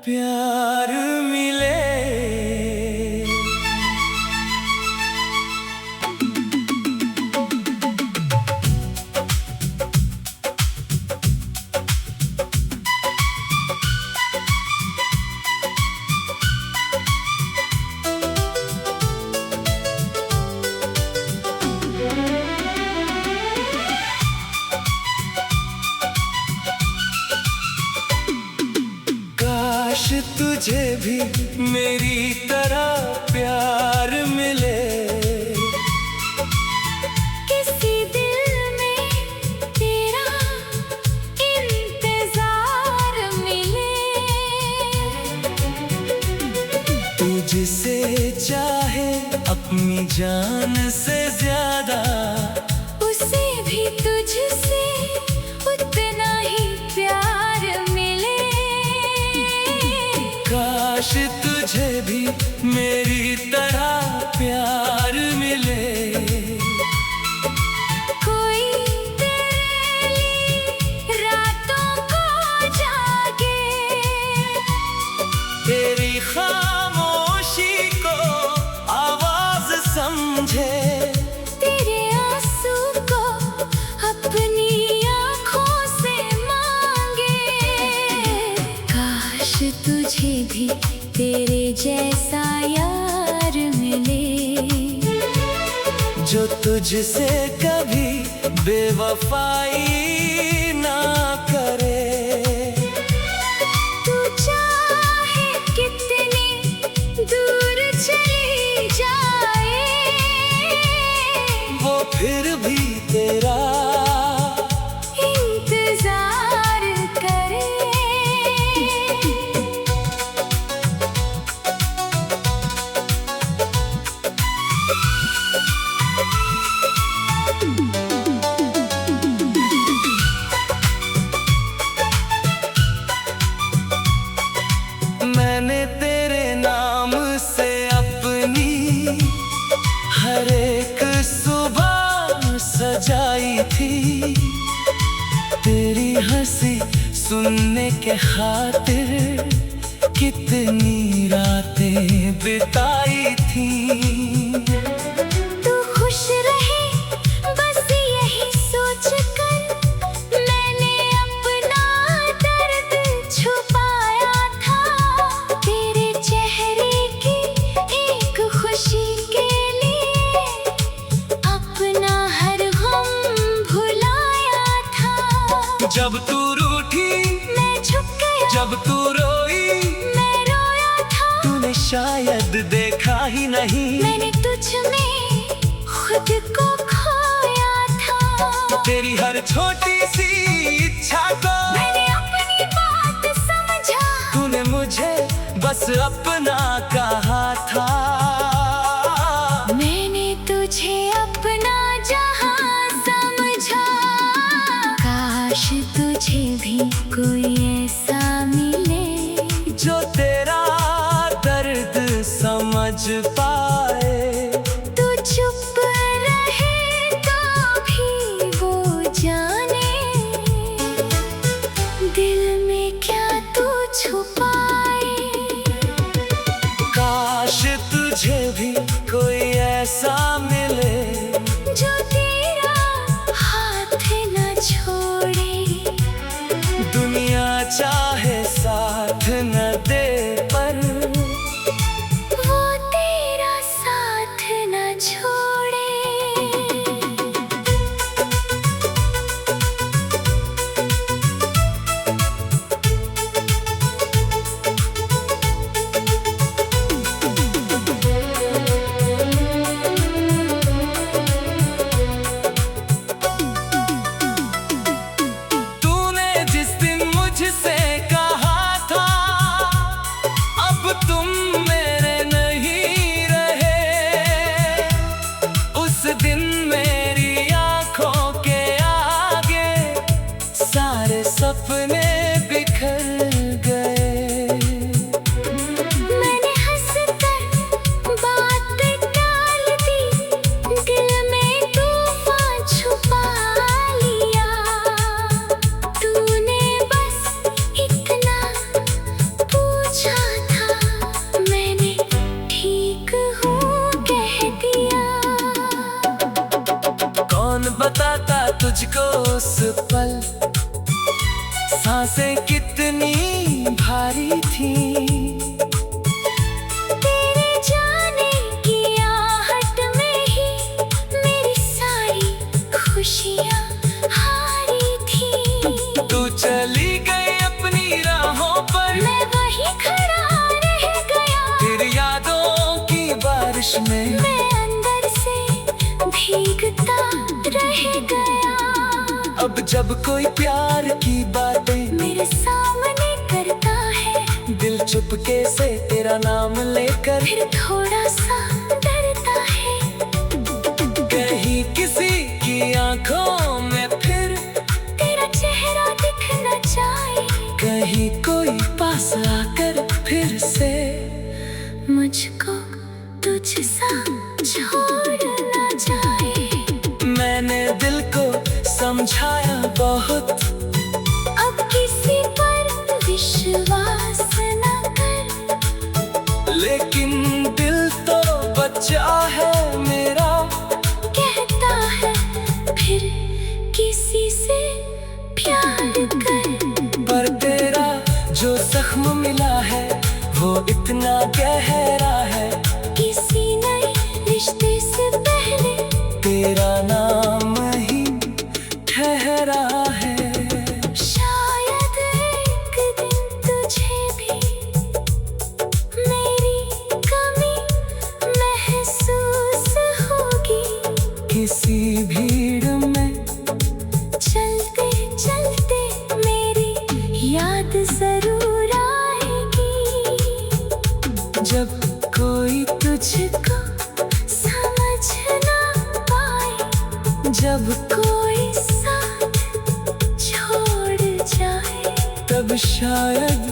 प्यार मिले। काश तुझे भी मेरी तरह प्यार मिले। किसी दिल में तेरा इंतजार मिले। तू जिसे चाहे अपनी जान से ज्यादा, उसे भी तुझसे उतना ही प्यार मिले। काश तुझे भी मेरी तरह प्यार मिले। कोई तेरे लिए रातों को जागे, तेरी खामोशी को आवाज समझे, तेरे आंसू को अपनी आँखों से मांगे। काश तुझे भी तेरे जैसा यार मिले, जो तुझसे कभी बेवफाई ना करे। तू चाहे कितनी दूर चली जाए, वो फिर भी तेरा इंतजार करे। मैंने तेरे नाम से अपनी हर एक सुबह सजाई थी। तेरी हंसी सुनने के खातिर कितनी रातें बिताई थी। तू खुश रहे बस यही सोचकर, मैंने अपना दर्द छुपाया था। तेरे चेहरे की एक खुशी के लिए अपना हर गम भुलाया था। जब तू रूठी मैं झुक गया, जब तू रोई मैं रोया था। तूने शायद देखा ही नहीं, मैंने तुझ में खुद को खोया था। तेरी हर छोटी सी इच्छा को मैंने अपनी बात समझा, तूने मुझे बस अपना कहा था। मैंने तुझे अपना जहां समझा। काश तुझे भी कोई ऐसा मिले, जो तेरा दर्द समझ पाए। तू चुप रहे तो भी वो जाने, दिल में क्या तू छुपाए। काश तुझे भी कोई ऐसा मिले, जो तेरा हाथ न छोड़े। दुनिया चाहे साथ न दे पर वो तेरा साथ न छोड़े। मुझको उस पल सांसें कितनी भारी थी। तेरे जाने की आहट में ही मेरी सारी खुशियाँ हारी थी। तू चली गई अपनी राहों पर, मैं वहीं खड़ा रह गया। फिर यादों की बारिश में मैं अंदर से भीगता रह गया। अब जब कोई प्यार की बातें मेरे सामने करता है, दिल चुपके से तेरा नाम लेकर फिर थोड़ा सा डरता है। कहीं किसी की आंखों में फिर तेरा चेहरा दिख न जाए, कहीं कोई पास आकर फिर से मुझको तुझसा छोड़ न जाए। मैंने दिल को समझाया बहुत, अब किसी पर विश्वास न कर। लेकिन दिल तो बच्चा है मेरा, कहता है फिर किसी से प्यार कर। पर तेरा जो जख्म मिला है वो इतना गहरा है। किसी नए रिश्ते से पहले तेरा नाम ही ठहरा है। शायद एक दिन तुझे भी मेरी कमी महसूस होगी। किसी भीड़ में चलते चलते मेरी याद जरूर आएगी। जब कोई तुझको समझ ना पाए, जब कोई साथ छोड़ जाए, तब शायद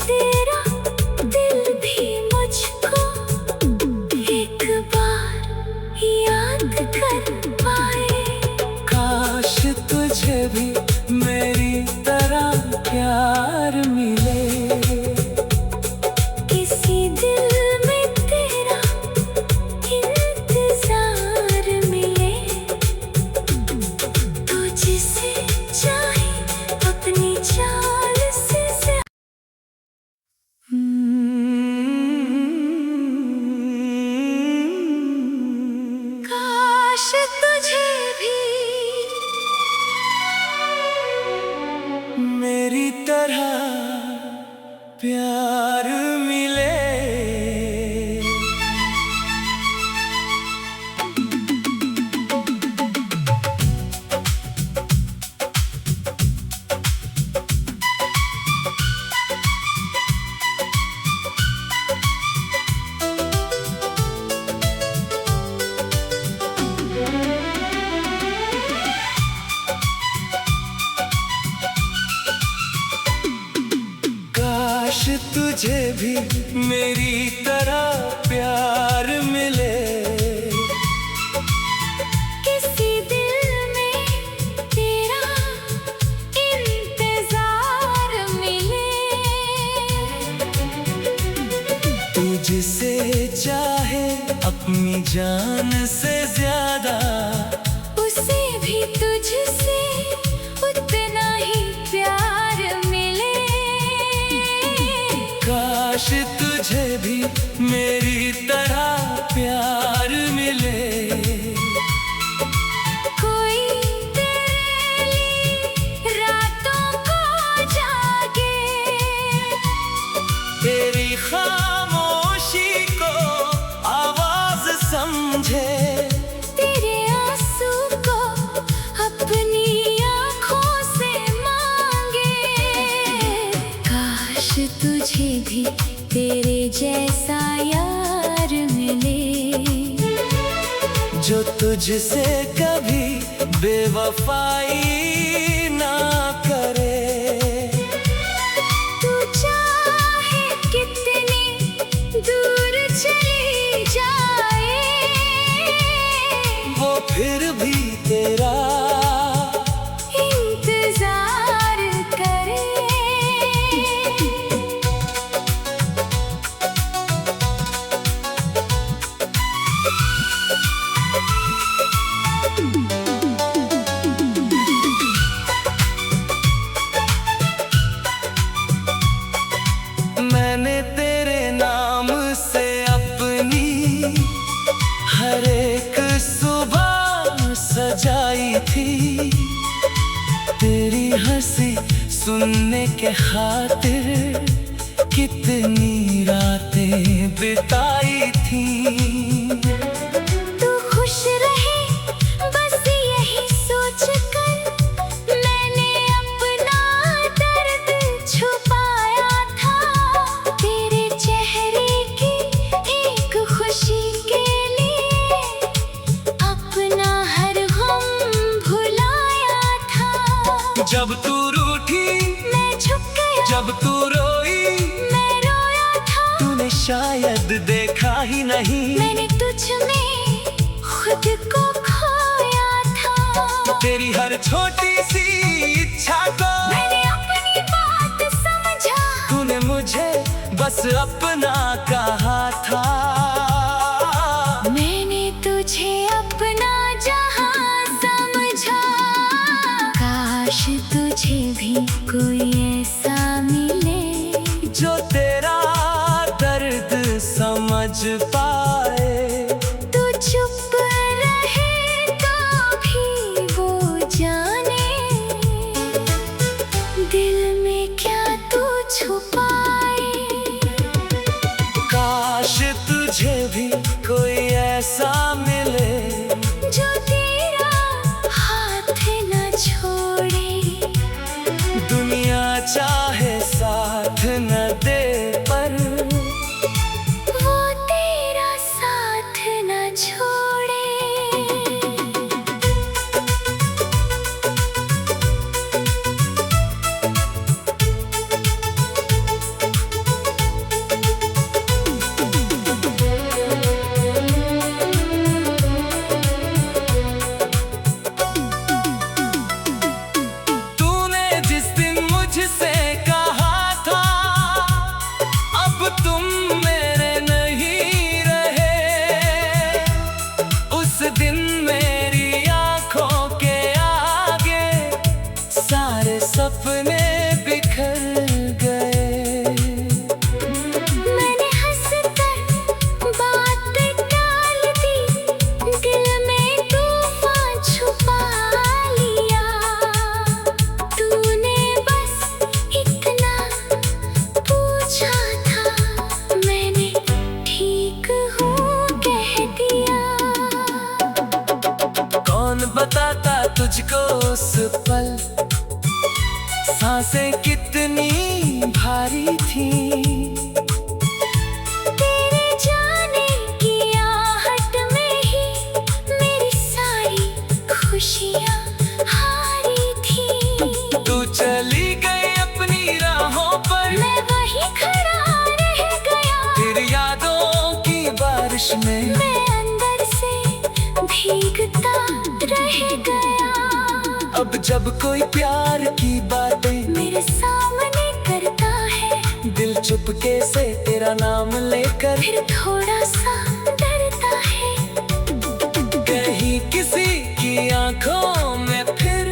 तेरा दिल भी मुझको एक बार याद कर पाए। काश तुझे भी मेरी तरह प्यार मिले। किसी दिल में तेरा इंतजार मिले। तू जिसे चाहे अपनी चाल से काश तुझे भी मेरी तरह प्यार मिले। काश तुझे भी मेरी तरह प्यार मिले। किसी दिल में तेरा इंतजार मिले। तू जिसे चाहे अपनी जान से ज्यादा, उसे भी तुझसे उतना ही प्यार मिले। काश तुझे भी मेरी तरह प्यार मिले। कोई तेरे लिए रातों को जागे, तेरी खामोशी को आवाज समझे। तेरे आंसू को अपनी आँखों से मांगे। काश तुझे भी तेरे जैसा यार मिले, जो तुझसे कभी बेवफाई ना करे। तू चाहे कितनी दूर चली जाए, वो फिर भी तेरा इंतजार करे। सुनने के खातिर कितनी रातें बिताई थी। तू खुश रहे बस यही सोच कर, मैंने अपना दर्द छुपाया था। तेरे चेहरे की एक खुशी के लिए अपना हर गम भुलाया था। जब तू रूठी मैं झुक गया, जब तू रोई मैं रोया था। तूने शायद देखा ही नहीं, मैंने तुझ में खुद को खोया था। तेरी हर छोटी सी इच्छा को मैंने अपनी बात समझा, तूने मुझे बस अपना कहा था। मैंने तुझे अपना जहां समझा। काश तुझे भी कोई ऐसा मिले जो तेरा दर्द समझ पाए। तू चुप रहे तो भी वो जाने दिल में क्या तू छुपाए। काश तुझे भी कोई ऐसा मिले जो तेरा हाथ न छोड़े। दुनिया चाहे साथ न दे पर वो तेरा साथ न छोड़े। तूने जिस दिन मुझसे कहा था अब तुम मेरे नहीं रहे, उस दिन मेरी आंखों के आगे सारे सपने बिखर गए। मैंने हंसकर बात टाल दी, दिल में तूफान छुपा लिया। तूने बस इतना पूछा था, मैंने ठीक हूँ कह दिया। कौन बताता तुझको उस पल सांसें कितनी भारी थी। तेरे जाने की आहट में ही मेरी सारी खुशियाँ हारी थी। तू चली गई अपनी राहों पर, मैं वहीं खड़ा रह गया, फिर यादों की बारिश में मैं अंदर से भीगता रह गया। अब जब कोई प्यार की बातें मेरे सामने करता है, दिल चुपके से तेरा नाम लेकर फिर थोड़ा सा डरता है। कहीं किसी की आंखों में फिर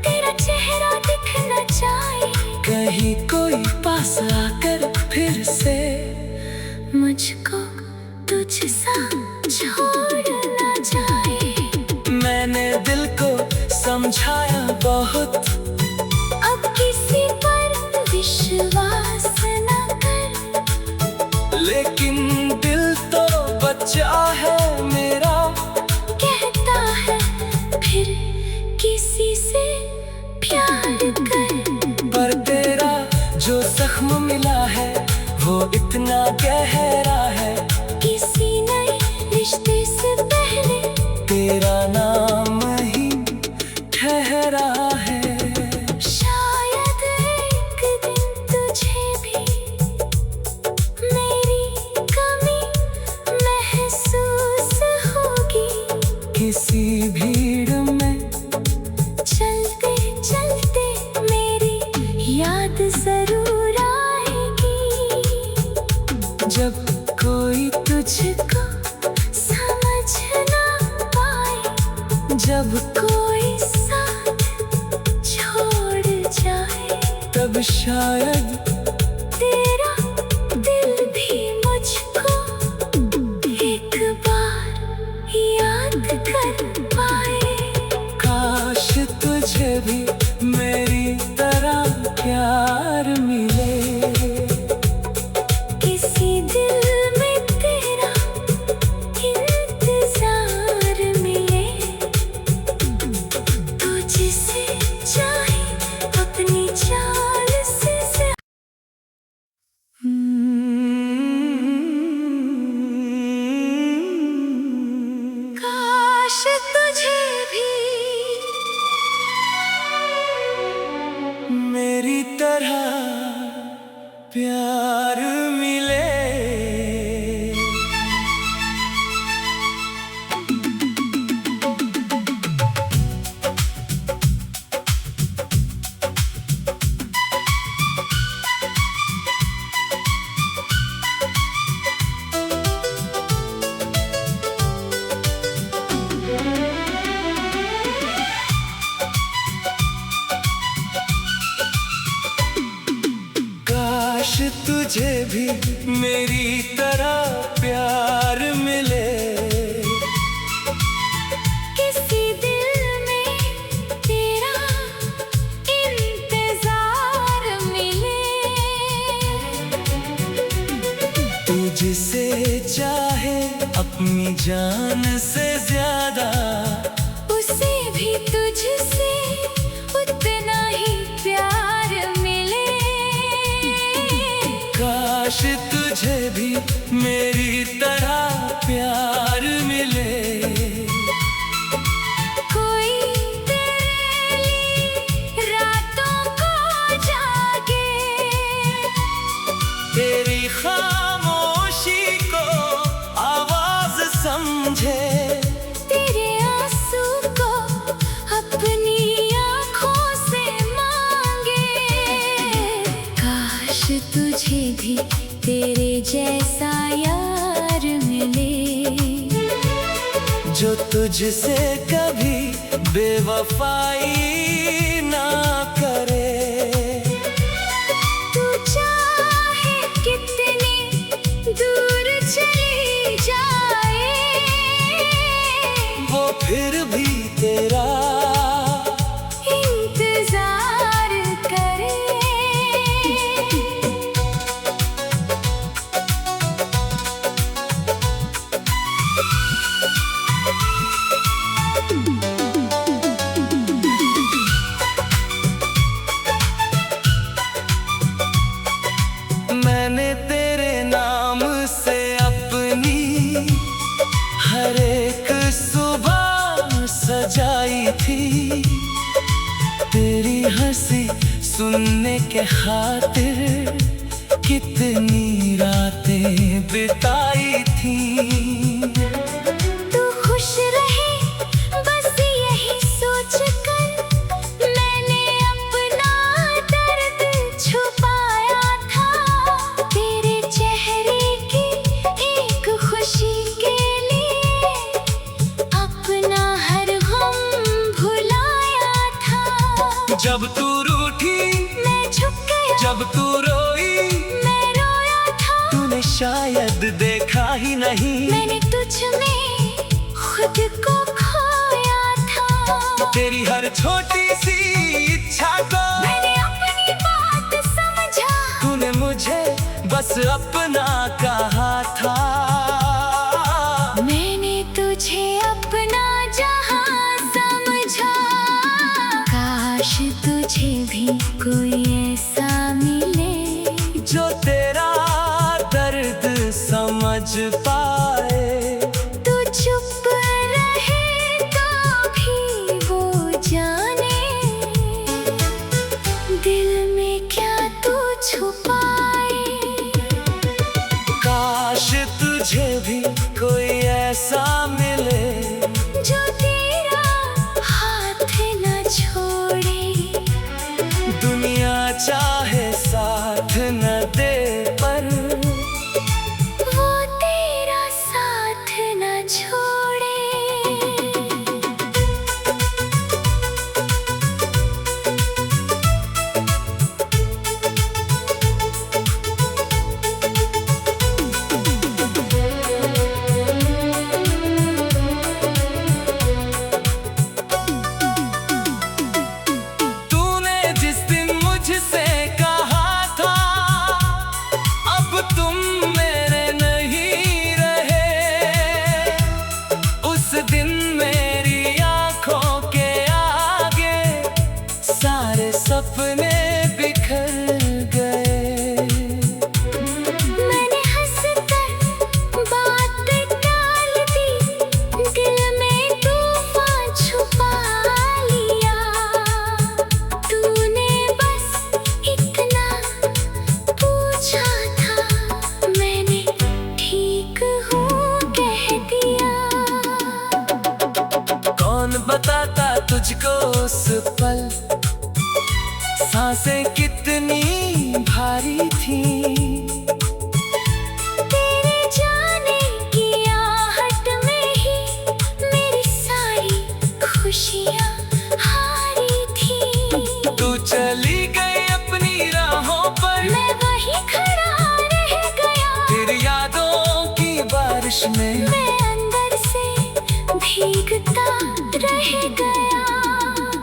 तेरा चेहरा दिख न जाए, कहीं कोई पास आकर फिर से मुझको तुझसा छोड़ न जाए। मैंने दिल को समझाया बहुत, अब किसी पर विश्वास न कर। लेकिन दिल तो बच्चा है मेरा, कहता है फिर किसी से प्यार कर। पर तेरा जो जख्म मिला है वो इतना गहरा है। किसी नए रिश्ते से पहले तेरा नाम ही ठहरा है। शायद एक दिन तुझे भी मेरी कमी महसूस होगी। किसी भीड़ में चलते चलते मेरी याद जरूर आएगी। जब कोई तुझको समझ ना पाए प्यार मिले। काश तुझे भी मेरी तरह प्यार मिले। किसी दिल में तेरा इंतजार मिले। तू जिसे चाहे अपनी जान से ज्यादा, उसे भी तुझसे उतना ही प्यार मिले। काश तुझे भी मेरी तरह प्यार मिले। कोई तेरे लिए रातों को जागे, तेरी खामोशी को आवाज समझे। तेरे आंसू को अपनी आँखों से मांगे। काश तुझे भी तेरे जैसा यार मिले, जो तुझसे कभी बेवफाई ना करे। तू चाहे कितनी दूर चली जाए, वो फिर भी तेरा इंतजार करे। मैंने तेरे नाम से अपनी हर एक सुबह सजाई थी। तेरी हंसी सुनने के खातिर कितनी रातें बिताई थी। तू खुश रहे बस यही सोच कर, मैंने अपना दर्द छुपाया था। तेरे चेहरे की एक खुशी के लिए अपना हर गम भुलाया था। जब तू रूठी मैं झुक गया, जब तू रोई मैं रोया था। तूने शायद देखा ही नहीं, मैंने तुझ में खुद को खोया था। तेरी हर छोटी सी इच्छा को मैंने अपनी बात समझा। तूने मुझे बस अपना कहा था। मैंने तुझे अपना जहां समझा। काश तुझे भी कोई ऐसा मिले, जो तेरा दर्द समझ पाए। तू चुप रहे तो भी वो जाने, दिल में क्या तू छुपाए। काश तुझे भी कोई ऐसा मिले, जो तेरा हाथ न छोड़े। दुनिया चाहे साथ न दे पर वो तेरा साथ न छोड़े। सोचा था मैंने ठीक हूँ कह दिया। कौन बताता तुझको उस पल सांसें कितनी भारी थी। तेरे जाने की आहट में ही मेरी सारी खुशियाँ हारी थी। तू चली गई अपनी राहों पर, मैं वहीं खड़ा रह गया। तेरी यादों की बारिश में मैं अंदर से भीगता रह गया।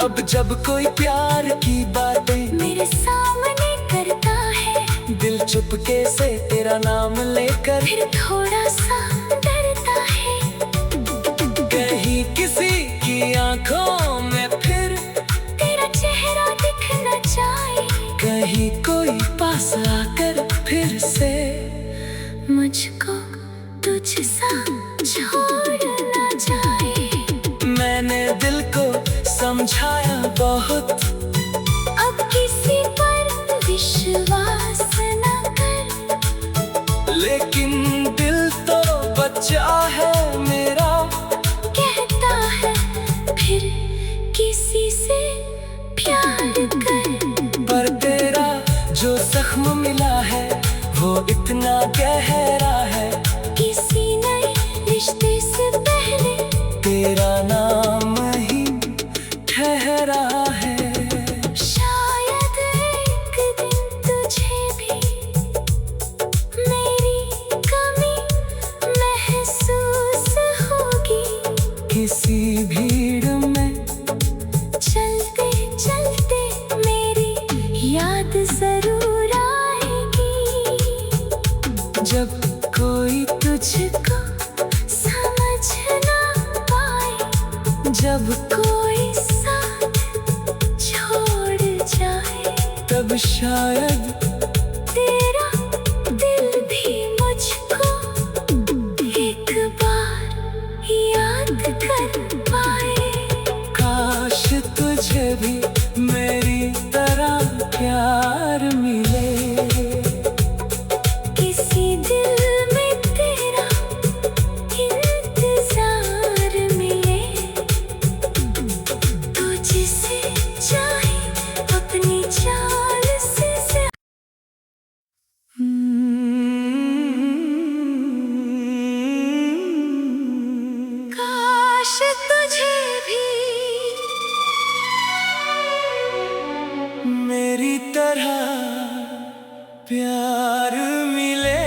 अब जब कोई प्यार की बातें मेरे सामने करता है, दिल चुपके से तेरा नाम लेकर फिर थोड़ा सा डरता है। कहीं किसी की आंखों में फिर तेरा चेहरा दिख न जाए, कहीं कोई पास आकर फिर से मुझको तुझसा छोड़ न जाए। मैंने दिल को समझाया बहुत, अब किसी पर विश्वास न कर। लेकिन दिल तो बच्चा है मेरा, कहता है फिर किसी से प्यार कर। पर तेरा जो जख्म मिला है वो इतना गहरा है। किसी नए रिश्ते से पहले तेरा नाम ही ठहरा है। शायद एक दिन तुझे भी मेरी कमी महसूस होगी। किसी भीड़ में चलते चलते मेरी याद जरूर आएगी। जब कोई तुझको समझ ना पाए, जब कोई साथ छोड़ जाए, तब शायद तेरा दिल भी मुझको एक बार याद कर पाए। काश तुझे भी मेरी तरह प्यार मिले। किसी दिल में तेरा इंतजार मिले। तू जिसे चाहे अपनी चाल से काश तुझे भी मेरी तरह प्यार मिले।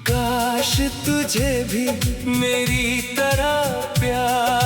काश तुझे भी मेरी तरह प्यार